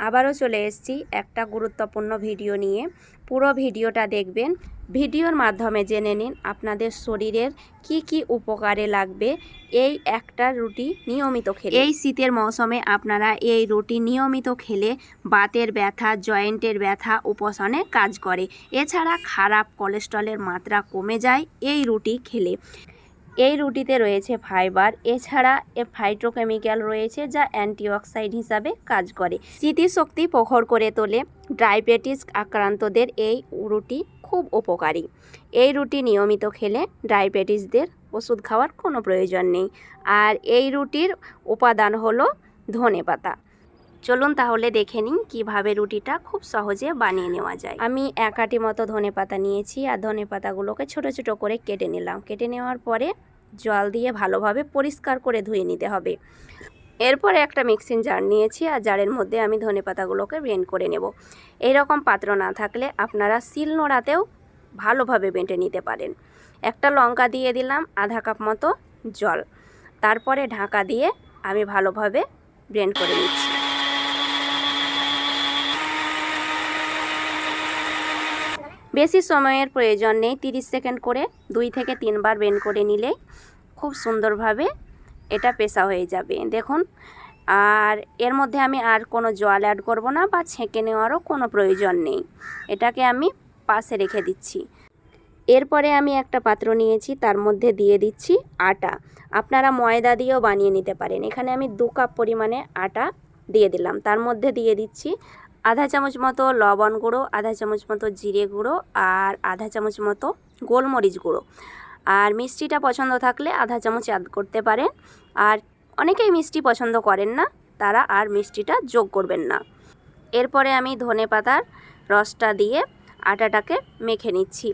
আবারও চলে এসেছি একটা গুরুত্বপূর্ণ ভিডিও নিয়ে। পুরো ভিডিওটা দেখবেন। ভিডিওর মাধ্যমে জেনে নিন আপনাদের শরীরের কি কি উপকারে লাগবে এই একটা রুটি নিয়মিত খেলে। এই শীতের মৌসুমে আপনারা এই রুটি নিয়মিত খেলে বাতের ব্যথা, জয়েন্টের ব্যথা উপশমে কাজ করে। এছাড়া খারাপ কোলেস্ট্রলের মাত্রা কমে যায় এই রুটি খেলে। এই রুটিতে রয়েছে ফাইবার, এছাড়া ফাইটোকেমিক্যাল রয়েছে যা অ্যান্টিঅক্সিডেন্ট হিসাবে কাজ করে, স্মৃতিশক্তি প্রখর করে তোলে। ডায়াবেটিস আক্রান্তদের এই রুটি খুব উপকারী। এই রুটি নিয়মিত খেলে ডায়াবেটিসদের ওষুধ খাওয়ার কোনো প্রয়োজন নেই। আর এই রুটির উপাদান হলো ধনেপাতা। চলুন তাহলে দেখে নিন কীভাবে রুটিটা খুব সহজে বানিয়ে নেওয়া যায়। আমি 1 আটি মতো ধনেপাতা নিয়েছি আর ধনেপাতাগুলোকে ছোট ছোট করে কেটে নিলাম। কেটে নেওয়ার পরে জল দিয়ে ভালোভাবে পরিষ্কার করে ধুয়ে নিতে হবে। এরপরে একটা মিক্সিং জার নিয়েছি আর জারের মধ্যে আমি ধনেপাতাগুলোকে ব্লেন্ড করে নেব। এই রকম পাত্র না থাকলে আপনারা শিলনোড়াতেও ভালোভাবে বেটে নিতে পারেন। একটা লঙ্কা দিয়ে দিলাম, আধা কাপ মতো জল, তারপরে ঢাকা দিয়ে আমি ভালোভাবে ব্লেন্ড করে নিচ্ছি। বেশি সময়ের প্রয়োজন নেই, 30 সেকেন্ড করে 2 থেকে 3 বার ব্লেন্ড করে নিলেই খুব সুন্দরভাবে এটা পেশা হয়ে যাবে। দেখুন, আর এর মধ্যে আমি আর কোনো জল অ্যাড করব না বা ছেঁকে নেওয়ারও কোনো প্রয়োজন নেই। এটাকে আমি পাশে রেখে দিচ্ছি। এরপরে আমি একটা পাত্র নিয়েছি, তার মধ্যে দিয়ে দিচ্ছি আটা। আপনারা ময়দা দিয়েও বানিয়ে নিতে পারেন। এখানে আমি 2 কাপ পরিমাণে আটা দিয়ে দিলাম। তার মধ্যে দিয়ে দিচ্ছি আধা চামচ মতো লবণ গুঁড়ো, আধা চামচ মতো জিরে গুঁড়ো আর আধা চামচ মতো গোলমরিচ গুঁড়ো। আর মিষ্টিটা পছন্দ থাকলে আধা চামচ অ্যাড করতে পারেন। আর অনেকেই মিষ্টি পছন্দ করেন না, তারা আর মিষ্টিটা যোগ করবেন না। এরপরে আমি ধনেপাতার রসটা দিয়ে আটাটাকে মেখে নিচ্ছি।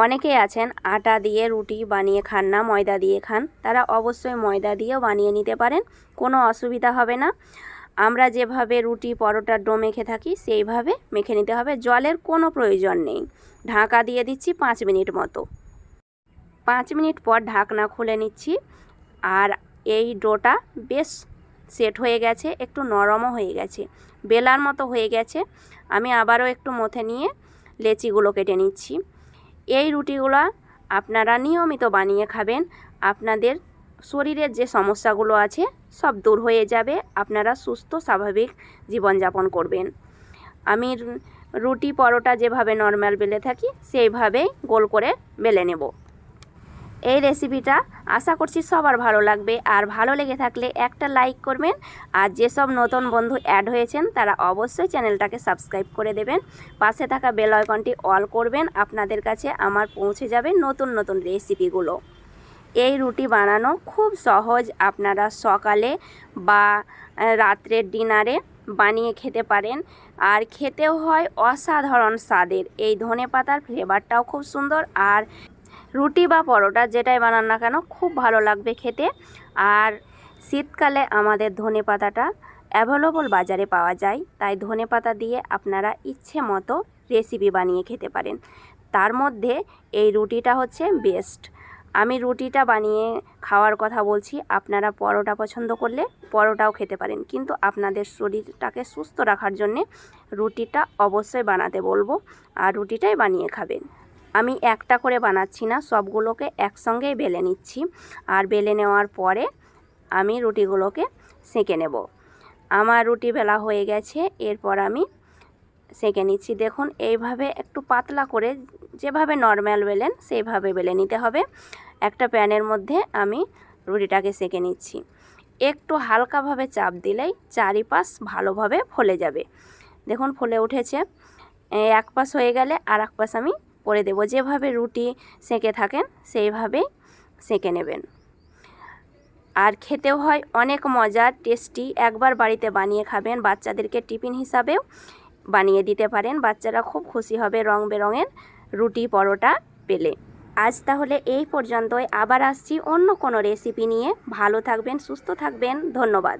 অনেকেই আছেন আটা দিয়ে রুটি বানিয়ে খান না, ময়দা দিয়ে খান। তারা অবশ্যই ময়দা দিয়েও বানিয়ে নিতে পারেন, কোনো অসুবিধা হবে না। আমরা যেভাবে রুটি পরোটার ডো মেখে থাকি সেইভাবে মেখে নিতে হবে, জলের কোনো প্রয়োজন নেই। ঢাকা দিয়ে দিচ্ছি 5 মিনিট মতো। 5 মিনিট পর ঢাকনা খুলে নিচ্ছি। আর এই ডোটা বেশ সেট হয়ে গেছে, একটু নরমও হয়ে গেছে, বেলার মতো হয়ে গেছে। আমি আবারও একটু মথে নিয়ে লেচিগুলো কেটে নিচ্ছি। এই রুটিগুলো আপনারা নিয়মিত বানিয়ে খাবেন, আপনাদের শরীরের যে সমস্যাগুলো আছে সব দূর হয়ে যাবে, আপনারা সুস্থ স্বাভাবিক জীবনযাপন করবেন। আমি রুটি পরোটা যেভাবে নর্মাল বেলে থাকি সেইভাবেই গোল করে বেলে নেব। এই রেসিপিটা আশা করছি সবার ভালো লাগবে। আর ভালো লেগে থাকলে একটা লাইক করবেন। আর যেসব নতুন বন্ধু অ্যাড হয়েছেন তারা অবশ্যই চ্যানেলটাকে সাবস্ক্রাইব করে দেবেন। পাশে থাকা বেল আইকনটি অল করবেন, আপনাদের কাছে আমার পৌঁছে যাবে নতুন নতুন রেসিপিগুলো। এই রুটি বানানো খুব সহজ, আপনারা সকালে বা রাত্রের ডিনারে বানিয়ে খেতে পারেন। আর খেতেও হয় অসাধারণ স্বাদের। এই ধনেপাতার ফ্লেভারটাও খুব সুন্দর। আর রুটি বা পরোটা যেটাই বানান না কেন খুব ভালো লাগবে খেতে। আর শীতকালে আমাদের ধনেপাতাটা অ্যাভেলেবল বাজারে পাওয়া যায়, তাই ধনেপাতা দিয়ে আপনারা ইচ্ছে মতো রেসিপি বানিয়ে খেতে পারেন। তার মধ্যে এই রুটিটা হচ্ছে বেস্ট। আমি রুটিটা বানিয়ে খাওয়ার কথা বলছি, আপনারা পরোটা পছন্দ করলে পরোটাও খেতে পারেন, কিন্তু আপনাদের শরীরটাকে সুস্থ রাখার জন্যে রুটিটা অবশ্যই বানাতে বলবো। আর রুটিটাই বানিয়ে খাবেন। আমি একটা করে বানাচ্ছি না, সবগুলোকে একসঙ্গেই বেলে নিচ্ছি। আর বেলে নেওয়ার পরে আমি রুটিগুলোকে সেঁকে নেব। আমার রুটি বেলা হয়ে গেছে, এরপর আমি সেঁকে নিচ্ছি। দেখুন, এইভাবে একটু পাতলা করে যেভাবে নর্মাল বেলেন সেইভাবে বেলে নিতে হবে। একটা প্যানের মধ্যে আমি রুটিটাকে সেঁকে নিচ্ছি। একটু হালকাভাবে চাপ দিলেই চারিপাশ ভালোভাবে ফলে যাবে। দেখুন, ফুলে উঠেছে। এক পাশ হয়ে গেলে আর এক পাশ আমি করে দেব। যেভাবে রুটি সেঁকে থাকেন সেইভাবেই সেঁকে নেবেন। আর খেতেও হয় অনেক মজার, টেস্টি। একবার বাড়িতে বানিয়ে খাবেন, বাচ্চাদেরকে টিফিন হিসাবেও বানিয়ে দিতে পারেন। বাচ্চারা খুব খুশি হবে রং বেরঙের রুটি পরোটা পেলে। আজ তাহলে এই পর্যন্তই, আবার আসছি অন্য কোনো রেসিপি নিয়ে। ভালো থাকবেন, সুস্থ থাকবেন, ধন্যবাদ।